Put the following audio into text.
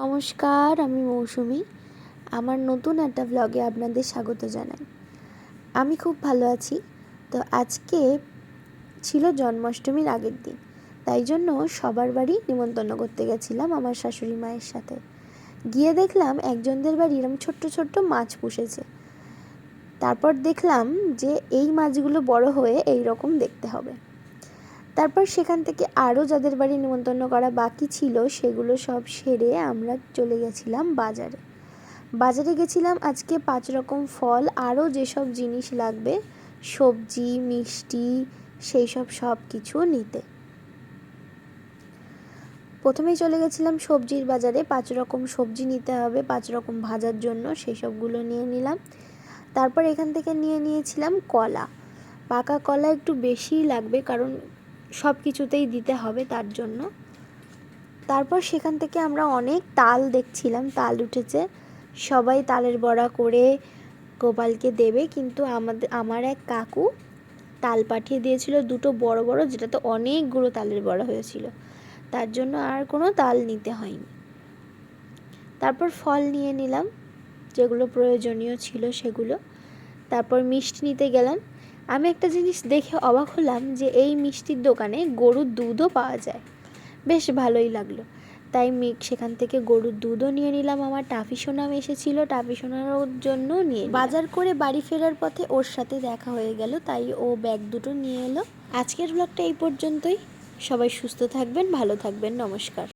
নমস্কার, আমি মৌসুমি। আমার নতুন একটা ব্লগে আপনাদের স্বাগত জানাই। আমি খুব ভালো আছি। তো আজকে ছিল জন্মাষ্টমীর আগের দিন, তাই জন্য সবার বাড়ি নিমন্ত্রণ করতে গেছিলাম আমার শাশুড়ি মায়ের সাথে। গিয়ে দেখলাম একজনদের বাড়ি এরকম ছোট্ট ছোট্ট মাছ পুষেছে। তারপর দেখলাম যে এই মাছগুলো বড় হয়ে এই রকম দেখতে হবে। তারপর সেখান থেকে আরও যাদের বাড়ি নিমন্ত্রণ করা বাকি ছিল সেগুলো সব সেরে আমরা চলে গেছিলাম বাজারে গেছিলাম আজকে 5 রকম ফল, আরও যেসব জিনিস লাগবে, সবজি, মিষ্টি, সেই সব কিছু নিতে। প্রথমেই চলে গেছিলাম সবজির বাজারে। 5 রকম সবজি নিতে হবে 5 রকম ভাজার জন্য, সেই সবগুলো নিয়ে নিলাম। তারপর এখান থেকে নিয়ে নিয়েছিলাম কলা। পাকা কলা একটু বেশিই লাগবে, কারণ সব কিছুতেই দিতে হবে তার জন্য। তারপর সেখান থেকে আমরা অনেক তাল দেখছিলাম, তাল উঠেছে। সবাই তালের বড়া করে গোপালকে দেবে, কিন্তু আমার এক কাকু তাল পাঠিয়ে দিয়েছিল দুটো বড় বড়, যেটাতে অনেকগুলো তালের বড়া হয়েছিল, তার জন্য আর কোনো তাল নিতে হয়নি। তারপর ফল নিয়ে নিলাম যেগুলো প্রয়োজনীয় ছিল সেগুলো। তারপর মিষ্টি নিতে গেলাম। আমি একটা জিনিস দেখে অবাক হলাম যে এই মিষ্টির দোকানে গরুর দুধও পাওয়া যায়। বেশ ভালোই লাগলো, তাই সেখান থেকে গরুর দুধও নিয়ে নিলাম। আমার টাফি সোনাম এসেছিল, টাফি সোনার জন্য নিয়ে বাজার করে বাড়ি ফেরার পথে ওর সাথে দেখা হয়ে গেল, তাই ও ব্যাগ দুটো নিয়ে এলো। আজকের ব্লগটা এই পর্যন্তই। সবাই সুস্থ থাকবেন, ভালো থাকবেন। নমস্কার।